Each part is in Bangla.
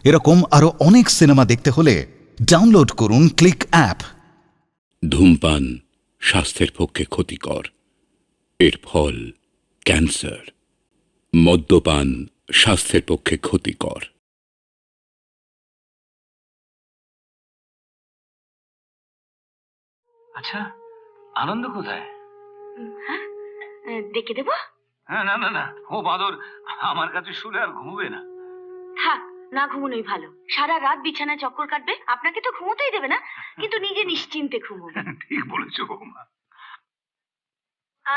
এরকম আরো অনেক সিনেমা দেখতে হলে ডাউনলোড করুন ক্লিক অ্যাপ। ধূমপান স্বাস্থ্যের পক্ষে ক্ষতিকর, এর ফল ক্যান্সার। মদ্যপান স্বাস্থ্যের পক্ষে ক্ষতিকর। আচ্ছা, আনন্দ কোথায়? হ্যাঁ, ডেকে দেবো? হ্যাঁ, না না না, ও বাঁদর আমার কাছে শুলে আর ঘুমবে না। থাক, না ঘুমোনোই ভালো। সারা রাত বিছানায় চক্কর কাটবে, আপনাকে তো ঘুমোতেই দেবে না, কিন্তু নিজে নিশ্চিন্তে ঘুমোবে। ঠিক বলেছো বৌমা।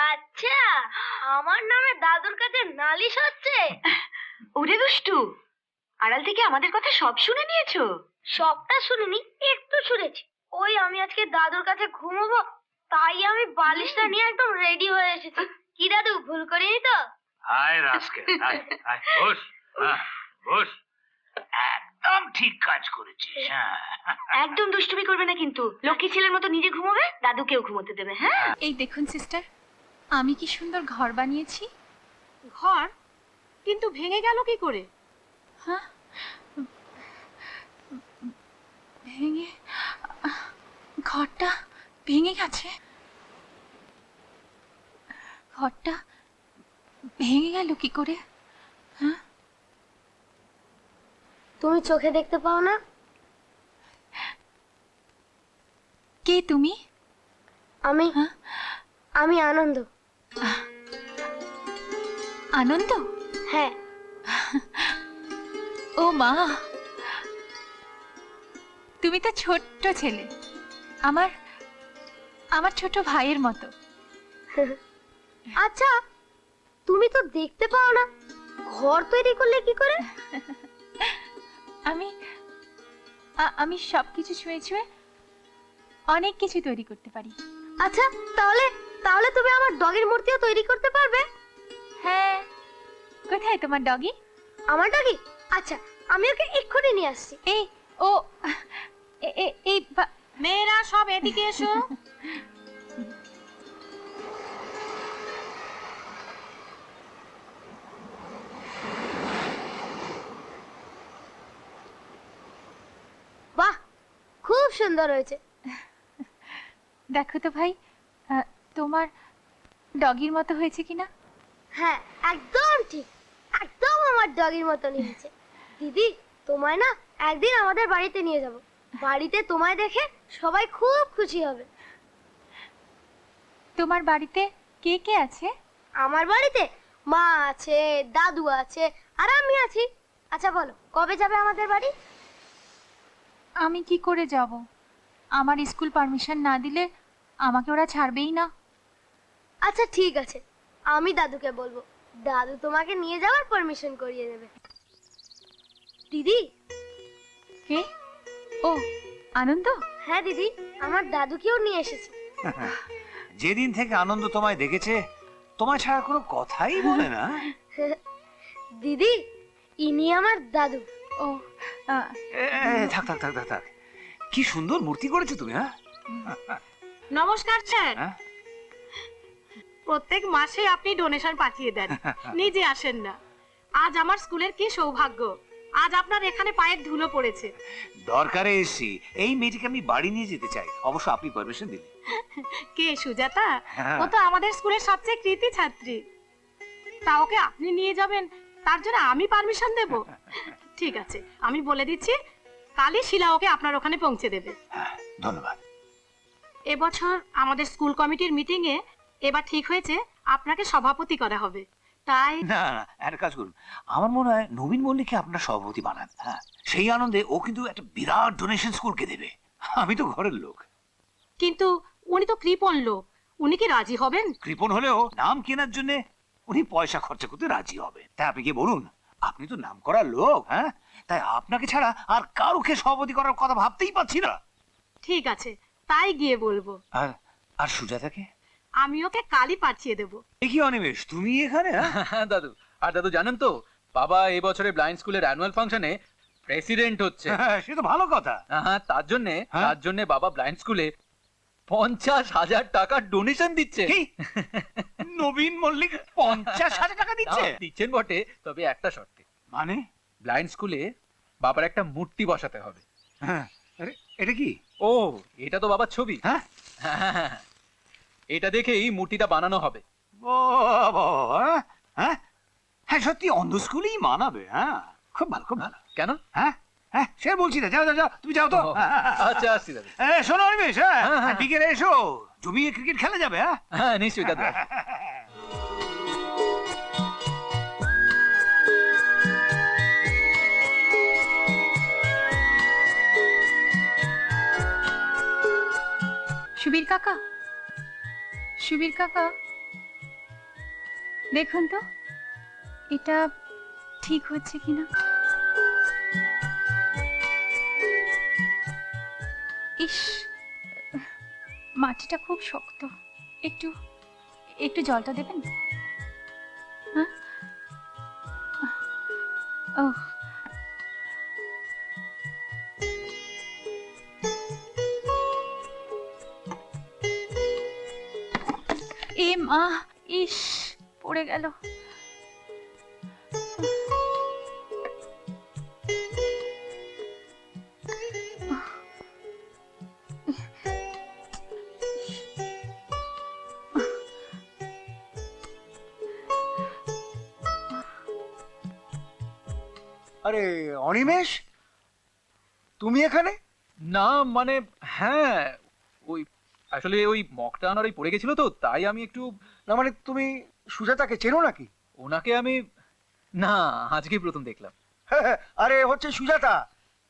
আচ্ছা, আমার নামে দাদুর কাছে নালিশ হচ্ছে? ওরে দুষ্টু, আড়াল থেকে আমাদের কথা সব শুনে নিয়েছো? সবটা শুনিনি, একটু শুনেছি। ওই আমি আজকে দাদুর কাছে ঘুমোবো, তাই আমি বালিশটা নিয়ে একদম রেডি হয়ে এসেছি। কি দাদু, ভুল করিনি তো? আয় রাজকে, আয় আয়, বস। বস, একদম ঠিক কাজ করেছিস। হ্যাঁ, একদম দুষ্টুমি করবে না কিন্তু, লক্ষ্মী ছেলের মতো নিজে ঘুমোবে, দাদুকেও ঘুমোতে দেবে। হ্যাঁ, এই দেখুন সিস্টার, আমি কি সুন্দর ঘর বানিয়েছি। ঘর কিন্তু ভেঙে গেল কি করে? হ্যাঁ, ভেঙে, ঘরটা ভেঙে গেছে। ঘরটা ভেঙে গেল কি করে? হ্যাঁ, তুমি চোখে দেখতে পাও না? কে তুমি? আমি হ্যাঁ? আমি আনন্দ। আনন্দ? হ্যাঁ। ও মা, তুমি তো ছোট্ট ছেলে, আমার আমার ছোট ভাইয়ের মতো। আচ্ছা, তুমি তো দেখতে পাও না, ঘর তৈরি করলে কি করে? আমি আমি সবকিছু ছুঁয়ে ছুঁয়ে অনেক কিছু তৈরি করতে পারি। আচ্ছা, তাহলে তাহলে তুমি আমার ডগের মূর্তিও তৈরি করতে পারবে? হ্যাঁ, কোথায় তোমার ডগি? আমার ডগি? আচ্ছা, আমি ওকে এক্ষুনি নিয়ে আসছি। এই ও এই মেয়েরা সব এদিকে এসো। বাহ, খুব সুন্দর হয়েছে। দেখো তো ভাই, তোমার ডগির মতো হয়েছে কিনা? হ্যাঁ, একদম ঠিক, একদম আমার ডগির মতন হয়েছে। দিদি, তোমায় না একদিন আমাদের বাড়িতে নিয়ে যাব। বাড়িতে তোমায় দেখে সবাই খুব খুশি হবে। তোমার বাড়িতে কে কে আছে? আমার বাড়িতে মা আছে, দাদু আছে, আর আমি আছি। আচ্ছা বলো, কবে যাবে আমাদের বাড়ি? আমি কি করে যাব? আমার স্কুল পারমিশন না দিলে আমাকে ওরা ছাড়বেই না। আচ্ছা ঠিক আছে, আমি দাদুকে বলবো, দাদু তোমাকে নিয়ে যাওয়ার পারমিশন করিয়ে দেবে। দিদি। কে? ও, আনন্দ? হ্যাঁ দিদি, আমার দাদুকেও নিয়ে এসেছি। যেদিন থেকে আনন্দ তোমায় দেখেছে, তোমায় ছাড়া কোনো কথাই বলে না। দিদি, ইনি আমার দাদু। ও, থাক থাক থাক থাক থাক, কি সুন্দর মূর্তি করেছো তুমি। হ্যাঁ, নমস্কার স্যার। হ্যাঁ? প্রত্যেক মাসে আপনি ডোনেশন পাঠিয়ে দেন, নিজে আসেন না। আজ আমার স্কুলের কি সৌভাগ্য, আজ আপনার এখানে পায়ের ধুলো পড়েছে। দরকারে এসছি, এই মেয়েটিকে আমি বাড়ি নিয়ে যেতে চাই, অবশ্য আপনি পারমিশন দিলে। কে, সুজাতা? হ্যাঁ। ও তো আমাদের স্কুলের সবচেয়ে কৃতী ছাত্রী। তা ওকে আপনি নিয়ে যাবেন, তার জন্য আমি পারমিশন দেব? ঠিক আছে, আমি বলে দিচ্ছি, কালই শিলা ওকে আপনার ওখানে পৌঁছে দেবে। হ্যাঁ, ধন্যবাদ। এবছর আমাদের স্কুল কমিটির মিটিং এ এবার ঠিক হয়েছে আপনাকে সভাপতি করা হবে, তাই না না, একটা কাজ করুন, আমার মনে হয় নবীন মল্লিককে আপনার সভাপতি বানান। হ্যাঁ, সেই আনন্দে ও কিন্তু একটা বিরাট ডোনেশন স্কুলকে দেবে। আমি তো ঘরের লোক। কিন্তু উনি তো কৃপণ লোক, উনি কি রাজি হবেন? কৃপণ হলেও নাম কেনার জন্য উনি পয়সা খরচা করতে রাজি হবে। তাই আপনি কি বলুন, আপনি তো নাম করার লোক। হ্যাঁ, তাই আপনাকে ছাড়া আর কারুকে সভাপতি করার কথা ভাবতেই পাচ্ছি না। ঠিক আছে, তাই গিয়ে বলবো। আর আর সুজাতাকে? আমি ওকে কালই পাঠিয়ে দেবো। এ কি অনিমেষ, তুমি এখানে? হ্যাঁ দাদু, আর দাদু জানেন তো, বাবা এই বছরে ব্লাইন্ড স্কুলের অ্যানুয়াল ফাংশনে প্রেসিডেন্ট হচ্ছে। হ্যাঁ, সে তো ভালো কথা। হ্যাঁ, তার জন্য বাবা ব্লাইন্ড স্কুলে 50,000 টাকা ডোনেশন দিচ্ছে। কি? নবীন মল্লিক 50,000 টাকা দিচ্ছে? দিচ্ছেন বটে, তবে একটা শর্তে। মানে? ব্লাইন্ড স্কুলে বাবার একটা মূর্তি বসাতে হবে। হ্যাঁ, আরে এটা কি? ও, এটা তো বাবার ছবি। হ্যাঁ, হ্যাঁ, এটা দেখেই মূর্তিটা বানানো হবে। বাবা, হ্যাঁ হ্যাঁ, সত্যি অন্ধ স্কুলেই মানাবে। হ্যাঁ, খুব ভালো, খুব ভালো। কেন? হ্যাঁ হ্যাঁ, সে বলছি না, যাও যাও যাও, তুমি যাও তো। ও, আচ্ছা, আসছি দাদু। শোনো অনিমেষ, হ্যাঁ, হ্যাঁ। বিকেলে এসো, জমিয়ে ক্রিকেট খেলা যাবে। হ্যাঁ, হ্যাঁ, নিশ্চয়ই দাদু। সুবীর কাকা, সুবীর কাকা, দেখুন তো এটা ঠিক হচ্ছে কিনা। ইস, মাটিটা খুব শক্ত, একটু একটু জলটা দেবেন। হ্যাঁ, ও, এ মা, ইস, পড়ে গেল। আরে অনিমেষ, তুমি এখানে? না মানে, হ্যাঁ, ওই আসলে ওই মগটা আনার ওই পড়ে গেছিল তো, তাই আমি একটু। না মানে তুমি সুজাতাকে চেনো নাকি? ওনাকে আমি, না, আজকেই প্রথম দেখলাম। আরে হচ্ছে সুজাতা,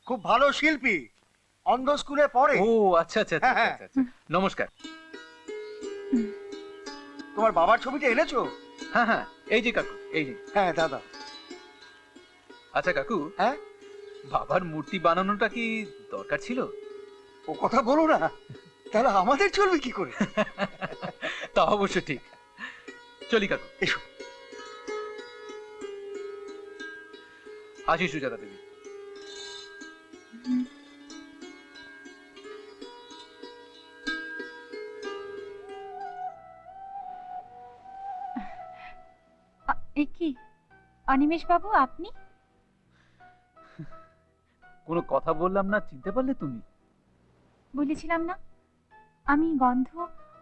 খুব ভালো শিল্পী, অন্ধ স্কুলে পড়ে। ও, আচ্ছা আচ্ছা আচ্ছা হ্যাঁ, আচ্ছা, আচ্ছা। নমস্কার। তোমার বাবার ছবিটা এনেছো? হ্যাঁ হ্যাঁ, এই যে কাকু, এই যে। হ্যাঁ দাদা। আচ্ছা কাকু, হ্যাঁ, বাবার মূর্তি বানানোটা কি দরকার ছিল? ও কথা বলো না, তাহলে আমাদের চলবে কি করে? তা অবশ্য ঠিক। চলি কাকু, এসো। আসি সুজাতা দেবী। এ কি অনিমেষ বাবু, আপনি? কোনো কথা বললাম না, চিনতে পারলে তুমি? বলেছিলাম না, আমি গন্ধ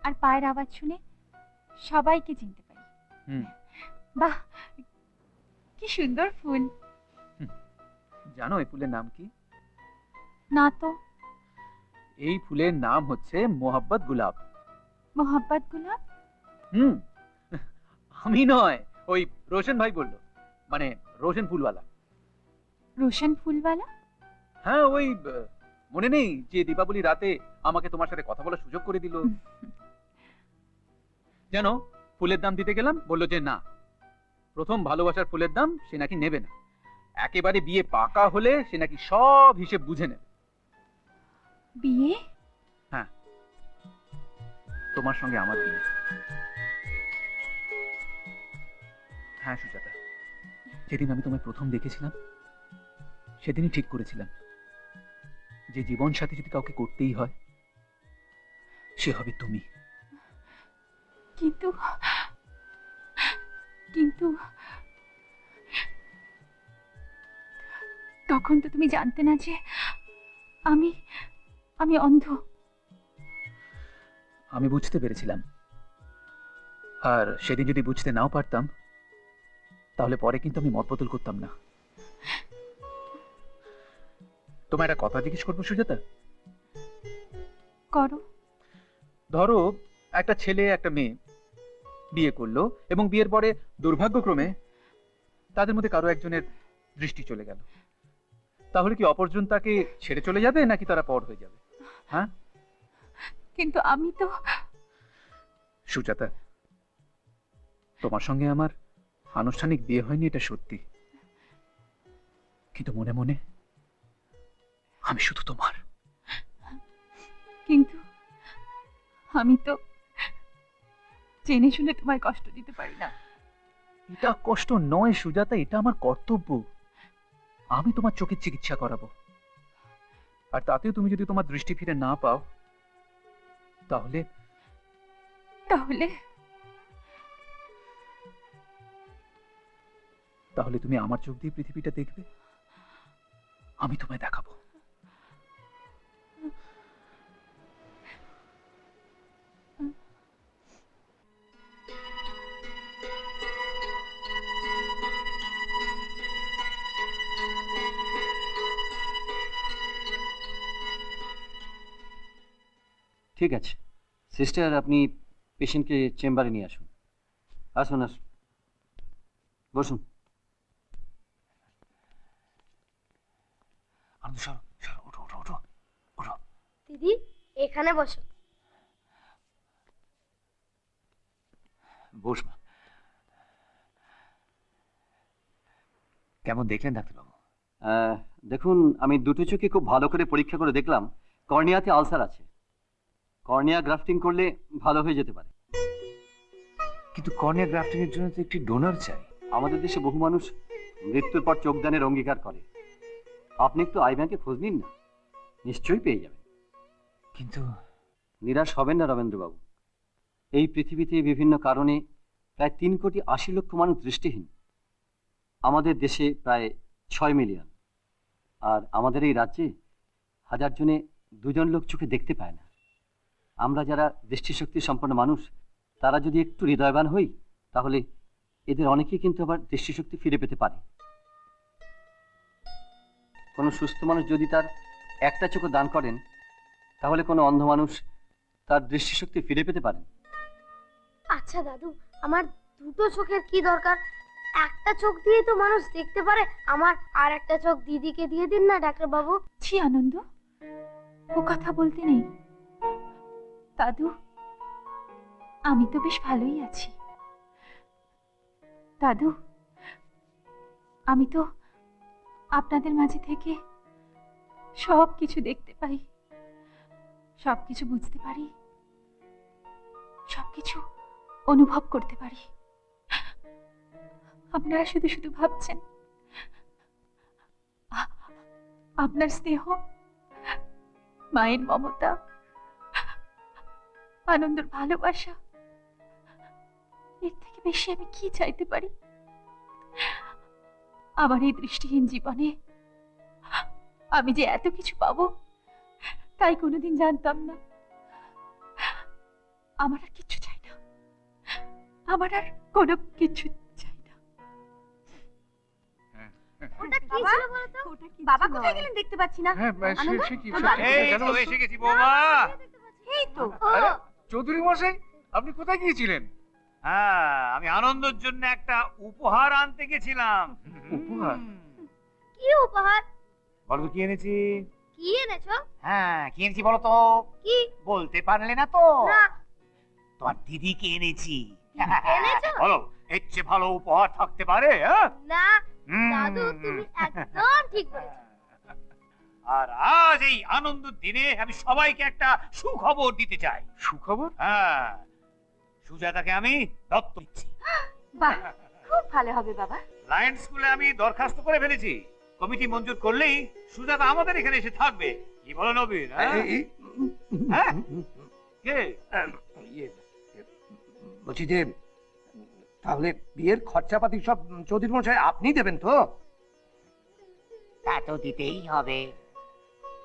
আর পায়ের আওয়াজ শুনে সবাইকে চিনতে পারি। হুম, বাহ, কি সুন্দর ফুল। জানো এই ফুলের নাম কি? না তো। এই ফুলের নাম হচ্ছে মোহাব্বত গুলাব। মোহাব্বত গোলাপ? হুম, আমি নয়, ওই রোশন ভাই বললো, মানে রোশন ফুলওয়ালা। রোশন ফুলওয়ালা? হ্যাঁ, ওই মনে নেই যে দীপাবলি রাতে আমাকে তোমার সাথে কথা বলার সুযোগ করে দিল? জানো, ফুলের দাম দিতে গেলাম, বললো যে না, প্রথম ভালোবাসার ফুলের দাম সে নাকি নেবে না, একেবারে বিয়ে পাকা হলে সে নাকি সব হিসেব বুঝে নেবে। বিয়ে? হ্যাঁ, তোমার সঙ্গে আমার বিয়ে। হ্যাঁ সুজাতা, যেদিন আমি তোমায় প্রথম দেখেছিলাম সেদিনই ঠিক করেছিলাম যে জীবন সাথী যদি কাউকে করতেই হয় সে হবে তুমি। কিন্তু কিন্তু তখন তো তুমি জানতে না যে আমি আমি অন্ধ। আমি বুঝতে পেরেছিলাম, আর সেদিন যদি বুঝতে নাও পারতাম তাহলে পরে কিন্তু আমি মত বদল করতাম না। তোমায় একটা কথা জিজ্ঞেস করবো সুজাতা? করো। ধরো একটা ছেলে একটা মেয়ে বিয়ে করলো এবং বিয়ের পরে দুর্ভাগ্যক্রমে তাদের মধ্যে কারো একজনের দৃষ্টি চলে গেল, তাহলে কি অপরজন তাকে ছেড়ে চলে যাবে নাকি তারা পর হয়ে যাবে? হ্যাঁ কিন্তু আমি তো। সুজাতা, তোমার সঙ্গে আমার আনুষ্ঠানিক বিয়ে হয়নি এটা সত্যি, কিন্তু মনে মনে আমি শুধু তোমার। কিন্তু আমি তো জেনে শুনে তোমায় কষ্ট দিতে পারি না। এটা কষ্ট নয় সুজাতা, এটা আমার কর্তব্য। আমি তোমার চোখের চিকিৎসা করাবো, আর তাতেও তুমি যদি তোমার দৃষ্টি ফিরে না পাও তাহলে তাহলে তাহলে তুমি আমার চোখ দিয়ে পৃথিবীটা দেখবে, আমি তোমায় দেখাবো। ঠিক আছে সিস্টার, আপনি পেশেন্টকে চেম্বারে নিয়ে আসুন। আসুন আসুন, বসুন। আনন্দ সরো সরো, ওঠো ওঠো ওঠো ওঠো। দিদি এখানে বসো। বস মা। কেমন দেখলেন ডাক্তারবাবু? দেখুন, আমি দুটো চোখে খুব ভালো করে পরীক্ষা করে দেখলাম কর্নিয়াতে আলসার আছে। কর্নিয়া গ্রাফটিং করলে ভালো হয়ে যেতে পারে। কিন্তু কর্নিয়া গ্রাফটিং এর জন্য তো একটি ডোনার চাই। আমাদের দেশে বহু মানুষ মৃত্যুর পর চোখদানের অঙ্গীকার করে। আপনি একটু আই ব্যাংকে খোঁজ নিন না, নিশ্চয়ই পেয়ে যাবেন। কিন্তু নিরাশ হবেন না রবীন্দ্রবাবু। এই পৃথিবীতে বিভিন্ন কারণে প্রায় 3,80,00,000 মানুষ দৃষ্টিহীন। আমাদের দেশে প্রায় 6 মিলিয়ন। আর আমাদের এই রাজ্যে 1000 জনে 2 জন লোক চোখে দেখতে পায় না। আমরা যারা দৃষ্টিশক্তি সম্পন্ন মানুষ, তারা যদি একটু হৃদয়বান হই, তাহলে এদের অনেকেই কিন্তু আবার দৃষ্টিশক্তি ফিরে পেতে পারে। কোনো সুস্থ মানুষ যদি তার একটা চোখ দান করেন, তাহলে কোনো অন্ধ মানুষ তার দৃষ্টিশক্তি ফিরে পেতে পারেন। আচ্ছা দাদু, আমার দুটো চোখের কি দরকার? একটা চোখ দিয়ে তো মানুষ দেখতে পারে। আমার আর একটা চোখ দিদিকে দিয়ে দিন না ডাক্তার বাবু। ছি আনন্দ, ও কথা বলতে নেই। দাদু, আমি তো বেশ ভালোই আছি। দাদু, আমি তো আপনাদের মাঝে থেকে সব কিছু দেখতে পাই, সব কিছু বুঝতে পারি, সব কিছু অনুভব করতে পারি। আপনারা শুধু শুধু ভাবছেন আপনার স্নেহ, মায়ের মমতা, আনন্দের ভালোবাসা, এর থেকে বেশি আমি কি চাইতে পারি? আমার এই দৃষ্টিহীন জীবনে আমি যে এত কিছু পাবো তাই কোনোদিন জানতাম না। আমার আর কিচ্ছু চাই না, আমার আর কোনো কিছু চাই না। ওটা কি ছিল বলতো? বাবা কোথায় গেলেন দেখতে পাচ্ছি না। এই তো এসে গেছি বৌমা। এই তো চৌধুরী মশাই, আপনি কোথায় গিয়েছিলেন? হ্যাঁ, আমি আনন্দের জন্য একটা উপহার আনতে গেছিলাম। উপহার? কি উপহার? বলো তো কি এনেছি? কি এনেছো? হ্যাঁ, কি এনেছি বলো তো? কি? বলতে পারলে না তো? না। তোমার দিদিকে এনেছি। এনেছো? বলো, এর চেয়ে ভালো উপহার থাকতে পারে? হ্যাঁ? না হুম। দাদু, তুমি একদম ঠিক বলেছো। আর আজ এই আনন্দের দিনে আমি সবাইকে একটা সুখবর দিতে চাই। সুখবর? হ্যাঁ, সুজাতাকে আমি দত্তক দিচ্ছি। বাহ, খুব ভালো হবে বাবা। লায়ন স্কুলে আমি দরখাস্ত করে ফেলেছি। কমিটি মঞ্জুর করলেই সুজাতা আমাদের এখানে এসে থাকবে। কি বলো নবীন? হ্যাঁ? হ্যাঁ? কে? বলছি যে তাহলে বিয়ের খরচাপাতি সব চৌধুরী মশাই আপনি দেবেন তো? তা তো দিতেই হবে।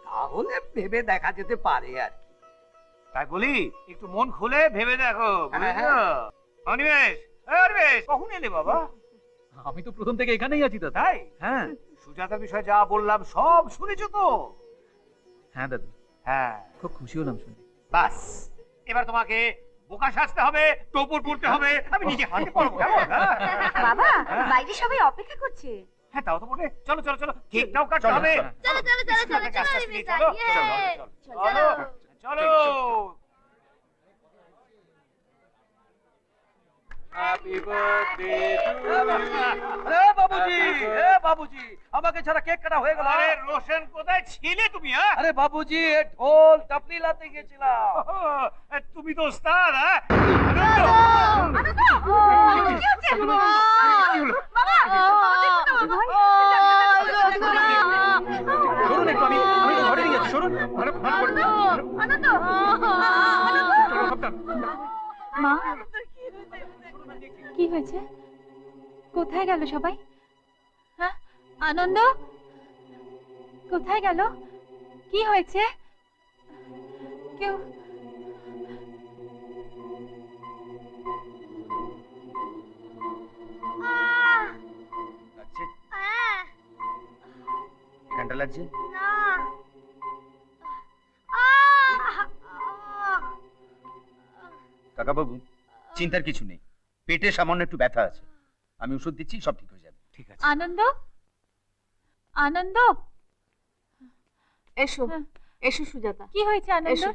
তাহলে ভেবে দেখা যেতে পারে আর কি। তাই বলি, একটু মন খুলে ভেবে দেখো। হ্যাঁ। অনিমেষ, অনিমেষ, কখন এলে বাবা? আমি তো প্রথম থেকে এখানেই আছি দাদা। তাই? হ্যাঁ সুজাতার বিষয়ে যা বললাম সব শুনেছো তো? হ্যাঁ দাদু, হ্যাঁ, খুব খুশি হলাম শুনে। বাস এবার তোমাকে বোকা সাজতে হবে, টোপর পড়তে হবে, আমি নিজে হাতে পারবো। বাবা, বাইরে সবাই অপেক্ষা করছে। হ্যাঁ, তাও তো বটে। চলো চলো চলো, কেকটাও কাটতে হবে। চলো চলো চলো চলো চলো চলো অনিমেষ, চলো ইয়ে! চলো চলো। Happy birthday to you. বাবুজি, বাবুজি, আমাকে ছাড়া কেক কাটা হয়ে গেল। আরে রোশন, কোথায় ছিলে তুমি? হ্যাঁ, আরে বাবুজি, ঢোল টাপলি লাতে গেছিলাম। তুমি তো ওস্তাদ। হ্যাঁ, সরুন একটু, আমি ঘরে নিয়ে যাচ্ছি। সরুন। মা, কি হয়েছে? কোথায় গেল সবাই? হ্যাঁ, আনন্দ, কোথায় গেল? কি হয়েছে? কেউ লাগছে হ্যাঁ, এখানটা লাগছে না। আহ! কাকা বাবু, চিন্তার কিছু নেই, পেটে সামান্য একটু ব্যথা আছে, আমি ওষুধ দিচ্ছি, সব ঠিক হয়ে যাবে। ঠিক আছে। আনন্দ, আনন্দ, এসো এসো সুজাতা। কি হয়েছে আনন্দ? এসো।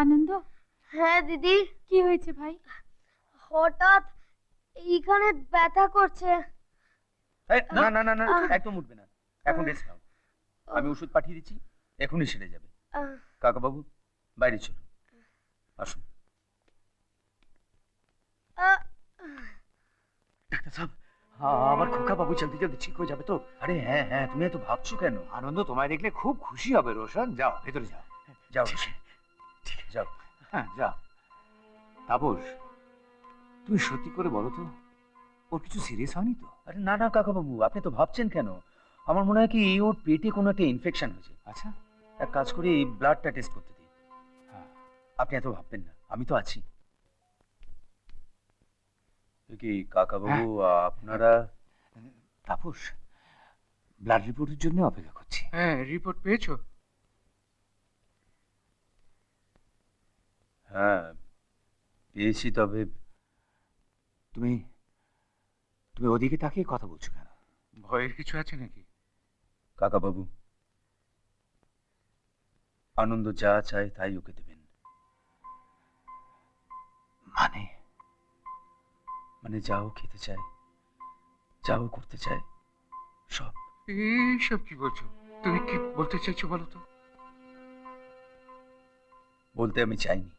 আনন্দ, হ্যাঁ দিদি, কি হয়েছে ভাই? হঠাৎ এইখানে ব্যথা করছে। না না না না, একদম উঠবে না, এখন রেস্ট নাও, আমি ওষুধ পাঠিয়ে দিচ্ছি, এখনই সেরে যাবে। আহ, কাকা বাবু, বাইরে চলুন, আসুন। আহ, ডাক্তার সাহেব, আমার খোকা বাবু জলদি জলদি ঠিক হয়ে যাবে তো? আরে হ্যাঁ হ্যাঁ, তুমি এত ভাবছো কেন? আনন্দ তোমায় দেখলে খুব খুশি হবে রোশন, যাও ভেতরে যাও। যাও রোশন, যাও। হ্যাঁ যাও। তাপস, তুমি সত্যি করে বলো তো, ওর কিছু সিরিয়াস হয়নি তো? আরে না না কাকা বাবু, আপনি তো ভাবছেন কেন? আমার মনে হয় কি ওর পেটে কোনো একটা ইনফেকশন হয়েছে। আচ্ছা, এক কাজ করি, ব্লাডটা টেস্ট করতে দিই। হ্যাঁ, আপনি এত ভাববেন না, আমি তো আছি। কি কাকা বাবু, আপনারা? তাপস, ব্লাড রিপোর্টের জন্য অপেক্ষা করছি। হ্যাঁ, রিপোর্ট পেয়েছো? হ্যাঁ পেয়েছি, তবে তুমি তুমি ওদিকে তাকিয়ে কথা বলছো কেন? ভয়ের কিছু আছে নাকি? কাকা বাবু, আনন্দ যা চায় তাই ওকে দেবেন। মানে মানে যাও খেতে চায়, যাও করতে চায়, সব। এইসব কি বলছো? তুমি কি বলতে চাইছো বলো তো? বলতে আমি চাইনি,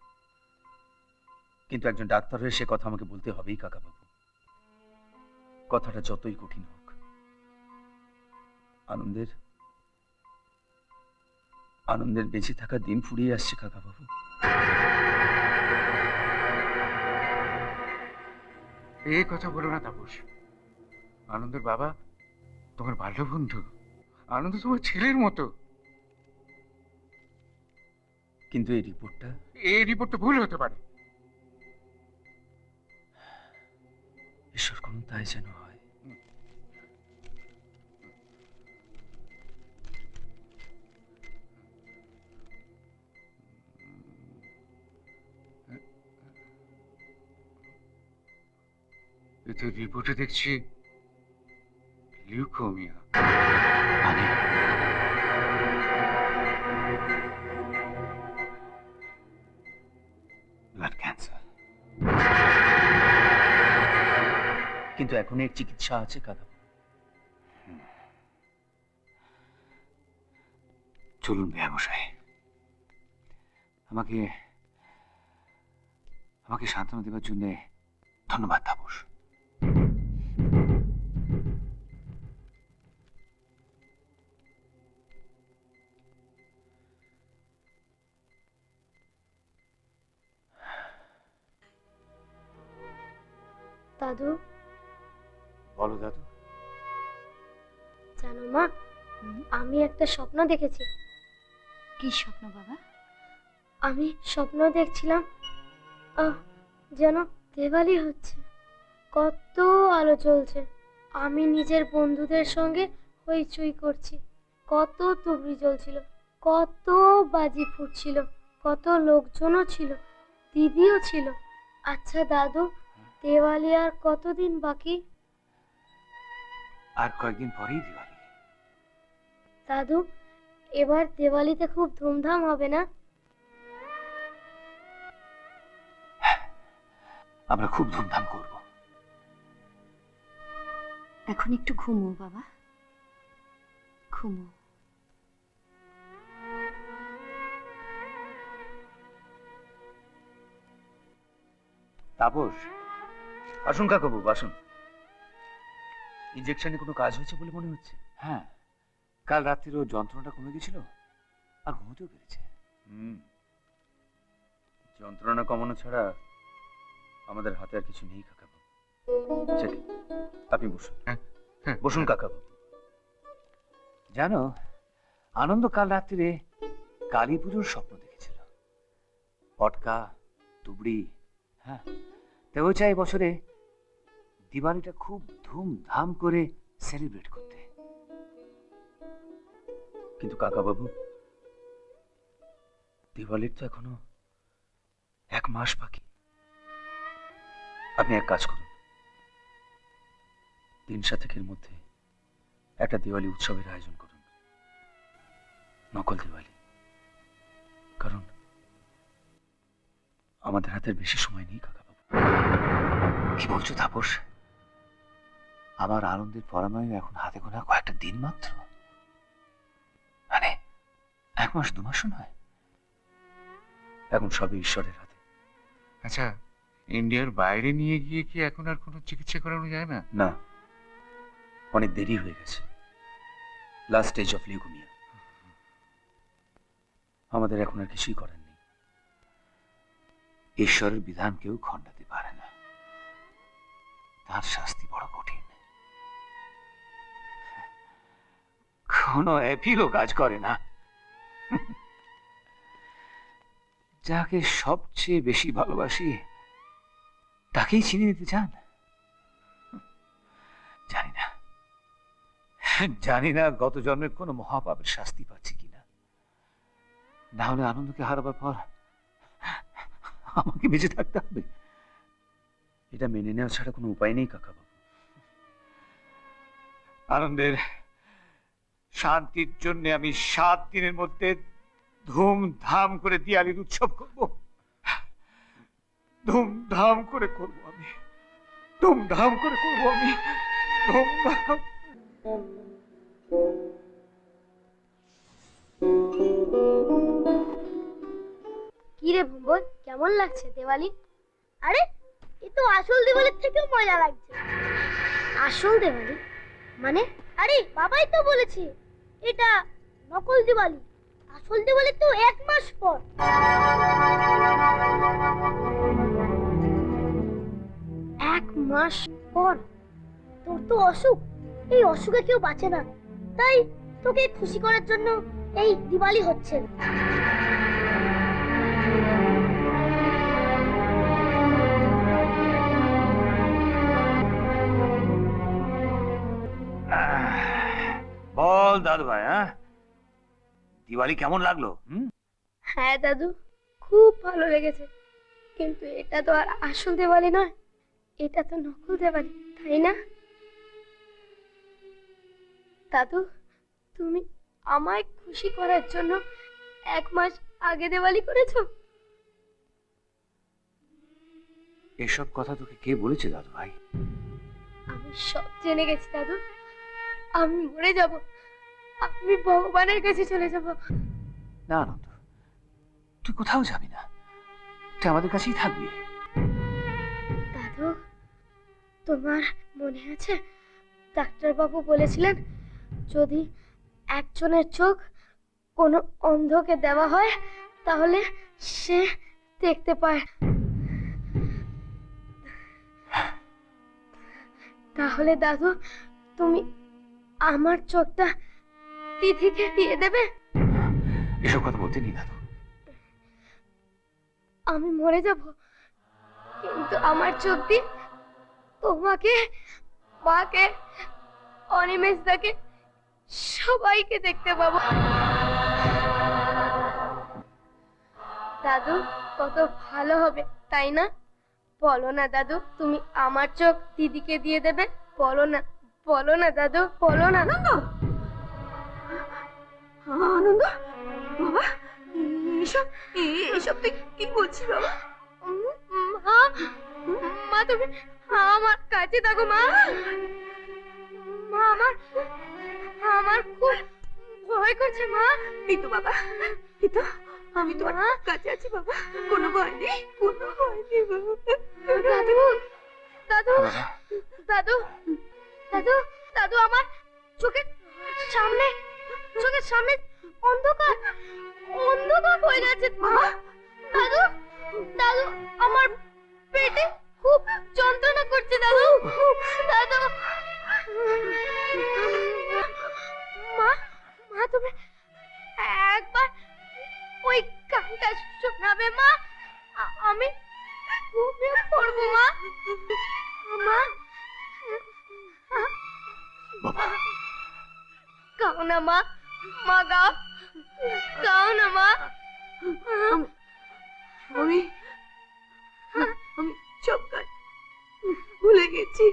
কিন্তু একজন ডাক্তার হয়ে সে কথা আমাকে বলতে হবেই কাকা বাবু। কথাটা যতই কঠিন হোক, আনন্দের আনন্দের বেঁচে থাকা দিন ফুরিয়ে আসছে কাকা বাবু। এই কথা বলো না তাপস। আনন্দের বাবা তোমার ভালো বন্ধু, আনন্দ তোমার ছেলের মতো। কিন্তু এই রিপোর্টটা, এই রিপোর্টটা ভুল হতে পারে। ঈশ্বর করুন তাই যেন হয়। এতে রিপোর্টে দেখছি লিউকোমিয়া। মানে ব্লাড ক্যান্সার। কিন্তু এখন এর চিকিৎসা আছে কাকা। চলুন ব্যবসায়, আমাকে আমাকে সান্ত্বনা দেওয়ার জন্য ধন্যবাদ তাপস। দাদু, বলো দাদু। জানো মা, আমি একটা স্বপ্ন দেখেছি। কি স্বপ্ন বাবা? আমি স্বপ্ন দেখছিলাম যেন দেওয়ালি হচ্ছে, কত আলো জ্বলছে, আমি নিজের বন্ধুদের সঙ্গে হইচই করছি, কত তুবড়ি জ্বলছিল, কত বাজি ফুটছিল, কত লোকজনও ছিল, দিদিও ছিল। আচ্ছা দাদু, দেওয়ালি আর কতদিন বাকি? আর কয়েকদিন পরেই দিওয়ালি। দাদু, এবার দেওয়ালিতে খুব ধুমধাম হবে না? আমরা খুব ধুমধাম করব। এখন একটু ঘুমো বাবা, ঘুমো। তাপস, আসুন কাকা বাবু, আসুন। ইনজেকশনে কোনো কাজ হয়েছে বলে মনে হচ্ছে? হ্যাঁ, কাল রাত্রির যন্ত্রণাটা কমে গেছিল আর ঘুমোতেও পেরেছে। যন্ত্রণা কমানো ছাড়া আমাদের হাতে আর কিছু নেই কাকা বাবু। সেটি আপনি বসুন। বসুন কাকা বাবু। জানো, আনন্দ কাল রাত্রিরে কালী পুজোর স্বপ্ন দেখেছিল। পটকা, তুবড়ি, হ্যাঁ, তেও চাই বছরে দিওয়ালিটা খুব ধুমধাম করে সেলিব্রেট করতে। কিন্তু কাকা বাবু, দিওয়ালির তো এখনো 1 মাস বাকি। আপনি এক কাজ করুন, 3-7 মধ্যে একটা দিওয়ালি উৎসবের আয়োজন করুন, নকল দিওয়ালি। কারণ আমাদের হাতে বেশি সময় নেই কাকা বাবু। কি বলছো তাপস? আমার আনন্দের পরাময় এখন হাতে গোনা কয়েকটা দিন মাত্র, মানে 1 মাস 2 মাসও নয়। এখন সবই ঈশ্বরের হাতে। আচ্ছা, ইন্ডিয়ার বাইরে নিয়ে গিয়ে কি এখন আর কোনো চিকিৎসা করানো যায় না? না, অনেক দেরি হয়ে গেছে। Last stage of leukaemia. আমাদের এখন আর কিছুই করার নেই। ঈশ্বরের বিধান কেউ খণ্ডাতে পারে না, তার শাস্তি বড় কঠিন। কোনো অ্যাপিলও কাজ করে না। যাকে সবচেয়ে বেশি ভালোবাসি তাকেই চিনে নিতে চান। জানি না গত জন্মের কোনো মহাপাপের শাস্তি পাচ্ছি কিনা। না হলে আনন্দকে হারাবার পর আমাকে বেঁচে থাকতে হবে। এটা মেনে নেওয়া ছাড়া কোনো উপায় নেই কাকা বাবু। আনন্দের শান্তির জন্য আমি 7 দিনের মধ্যে ধুমধাম করে দিওয়ালির উৎসব করব। ধুমধাম করে করব আমি, ধুমধাম করে করব আমি, ধুমধাম। কি রে ভুম্বল, কেমন লাগছে দিওয়ালি? আরে এ তো আসল দিওয়ালির থেকেও মজা লাগছে। আসল দিওয়ালি মানে? আরে বাবাই তো বলেছে এটা নকল দিওয়ালি। আসল দিওয়ালি তো 1 মাস পর। 1 মাস পর? তোর তো অসুখ, এই অসুখে কেউ বাঁচে না। তাই তোকে খুশি করার জন্য এই দিওয়ালি হচ্ছে। বল দাদু ভাই, হ্যাঁ, দিওয়ালি কেমন লাগলো? হ্যাঁ দাদু, খুব ভালো লেগেছে। কিন্তু এটা তো আর আসল দিওয়ালি নয়, এটা তো নকল দিওয়ালি, তাই না? দাদু, তুমি আমায় খুশি করার জন্য 1 মাস আগে দিওয়ালি করেছো? এসব কথা তোকে কে বলেছে দাদু ভাই? আমি সব জেনে গেছি দাদু। আমি মরে যাব, আমি ভগবানের কাছে চলে যাব। না আনন্দ, তুই কোথাও যাবি না, তুই আমাদের কাছেই থাকবি। দাদু, তোমার মনে আছে ডাক্তারবাবু বলেছিলেন যদি একজনের চোখ কোনো অন্ধকে দেওয়া হয় তাহলে সে দেখতে পায়। তাহলে দাদু, তুমি আমার চোখটা তিথিকে দিয়ে দেবে? এসব কথা বলতে নি দাদু। আমি মরে যাব, কিন্তু আমার চোখ দিয়ে তোমাকে, মাকে, অনিমেষদাকে, সবাইকে দেখতে পাবো। দাদু, কত ভালো হবে তাই না? বলো না দাদু, তুমি আমার চোখ দিদিকে দিয়ে দেবে? বলো না, বলো না দাদু, বলো না। আনন্দ, বাবা, এসব তুই কি বলছিস বাবা? মা, মা তুমি আমার কাছে থাকো মা। মা, আমার খুব ভয় করছে মা। এই তো বাবা, এই তো আমি তোমার কাছে আছি বাবা, কোনো ভয় নেই, কোনো ভয় নেই বাবা। দাদু, দাদু, দাদু, দাদু, দাদু, আমার চোখের সামনে অন্ধকার, অন্ধকার হয়ে যাচ্ছে মা। দাদু, দাদু, আমার পেটে খুব যন্ত্রণা করছে দাদু। না মা, মা গাও, গাও না মা। আমি আমি সব গান ভুলে গেছি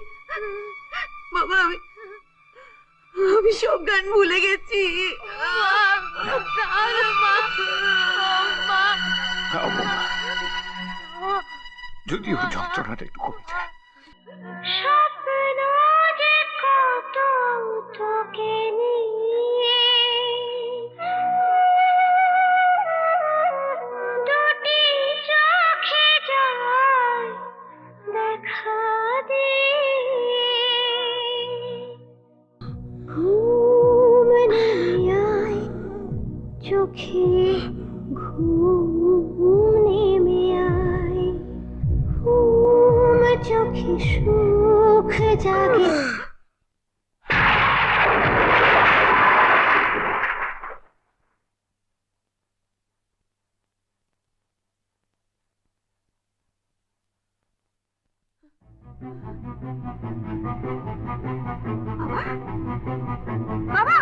বাবা, আমি সব গান ভুলে গেছি। গাও না মা, মা। গাও বৌমা, যদি ওর যন্ত্রণাটা একটু কমে যায়। স্বপ্ন যে কত তোকে নিয়ে, দুটি চোখে যায় দেখা দিয়ে। ঘুম নেমে আয় চোখে, ঘুম নেমে আয়, ঘুম চোখে সুখ জাগে। বাবা,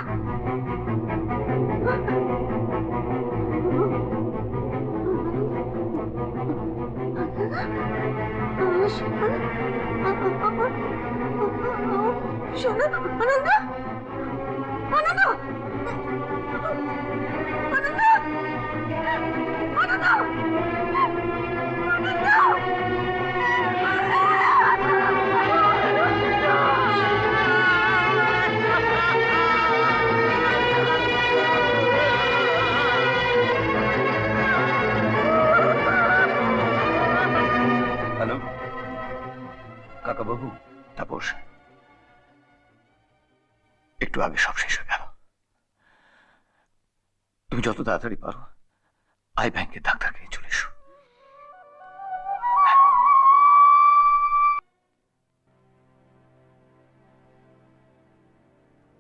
শোনো আনন্দ, আনন্দ, আনন্দ, আনন্দ, হ্যালো কাকা বাবু, তাপস, একটু আগে সব শেষ হয়ে গেল। তুমি যত তাড়াতাড়ি পারো আই ব্যাংকের ডাক্তারকে চলে এসো।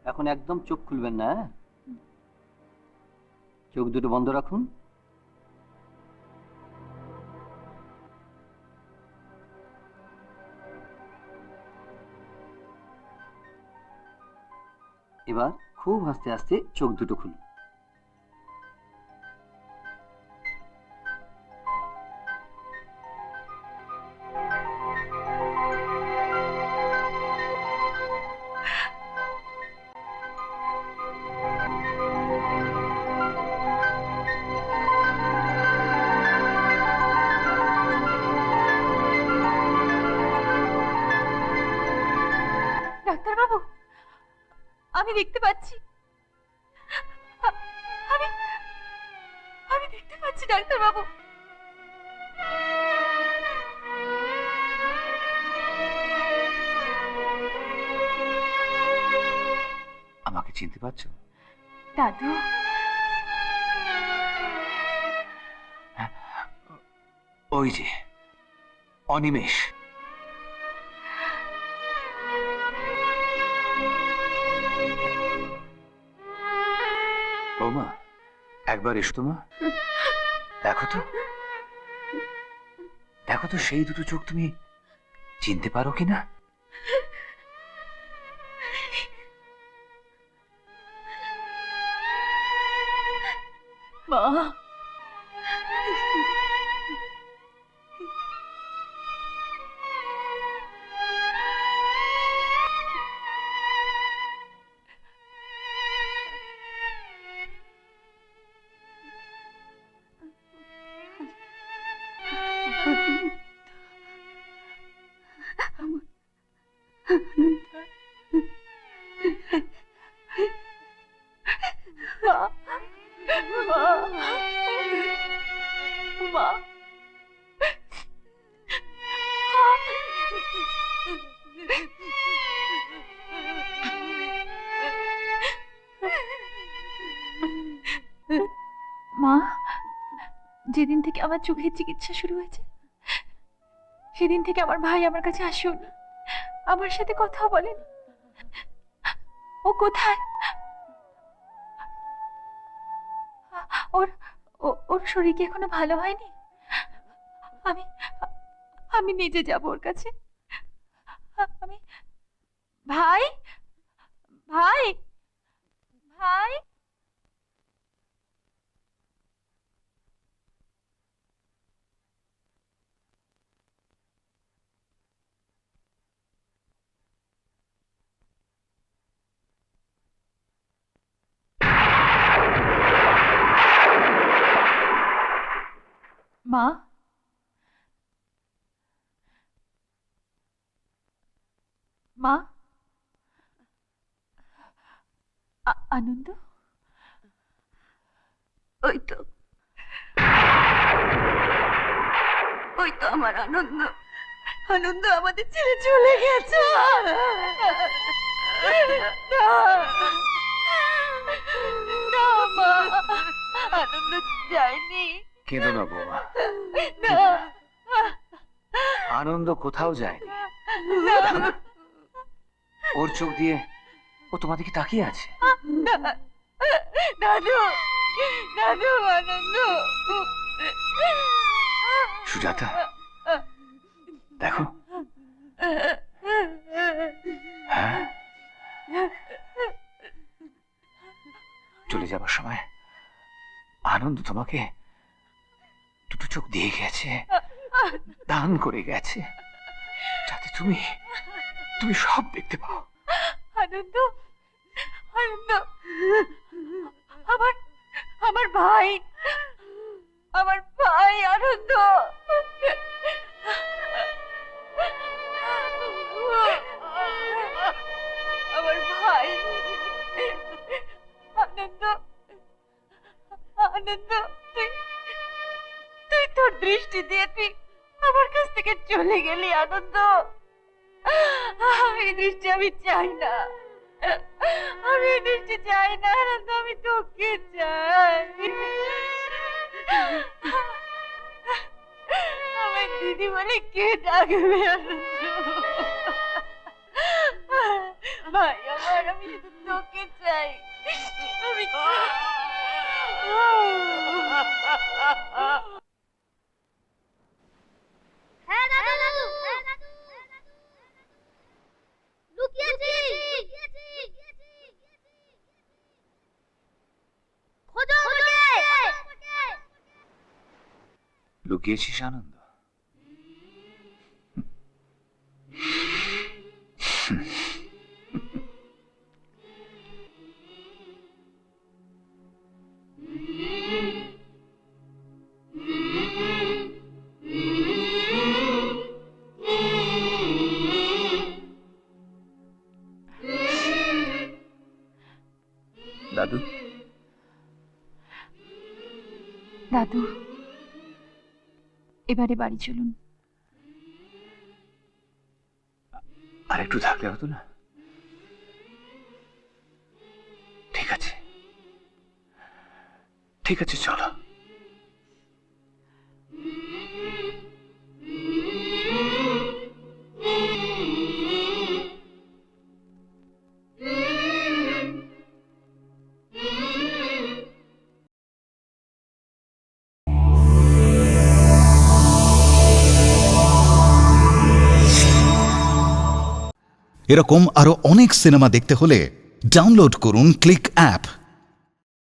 এখন একদম চোখ খুলবেন না, হ্যাঁ? চোখ দুটো বন্ধ রাখুন। এবার খুব আস্তে আস্তে চোখ দুটো খুলুন। ডাক্তারবাবু, আমি দেখতে পাচ্ছি, আমি আমি দেখতে পাচ্ছি ডাক্তারবাবু। আমাকে চিনতে পারছো? দাদু, ওই যে অনিমেষ। বৌমা, একবার এসো তো মা। দেখো তো, দেখো তো সেই দুটো চোখ তুমি চিনতে পারো কিনা। মা, মা, মা, যেদিন থেকে আমার চোখের চিকিৎসা শুরু হয়েছে সেদিন থেকে আমার ভাই আমার কাছে আসেনি, আমার সাথে কথা বলেন। ও কোথায়? ওর ওর শরীর কি এখনো ভালো হয়নি? আমি আমি নিজে যাব ওর কাছে। আমি ভাই, ভাই, ভাই মা মা আনন্দ ওই তো আমার আনন্দ আনন্দ আমাদের ছেড়ে চলে গেছে না, না মা, আনন্দ যায়নি। কেঁদো না বৌমা, না, আনন্দ কোথাও যায়নি। না, ওর চোখ দিয়ে ও তোমার দিকে তাকিয়ে আছে। দাদু দাদু আনন্দ। সুজাতা দেখো, হ্যাঁ চলে যাবার সময় আনন্দ তোমাকে দুটো চোখ দিয়ে গেছে, দান করে গেছে, যাতে তুমি সব দেখতে পাও। আনন্দ আনন্দ আমার ভাই আনন্দ। আমার ভাই আনন্দ। আনন্দ তুই তোর দৃষ্টি দিয়ে তুই আমার কাছ থেকে চলে গেলি আনন্দ। এই দৃষ্টি আমি চাই না, আমি এই দৃষ্টি চাই না আনন্দ, আমি তোকে চাই। আমার দিদি বলে কে ডাকবে আনন্দ? ভাই আমার, আমি শুধু তোকে চাই। আমি হ্যাঁ দাদু, লুকিয়েছি, খোঁজো আমাকে। লুকিয়েছিস আনন্দ? দাদু, দাদু এবারে বাড়ি চলুন। আর একটু থাকলে হতো না? ঠিক আছে, ঠিক আছে, চলো। এরকম আরো অনেক সিনেমা দেখতে হলে ডাউনলোড করুন ক্লিক অ্যাপ।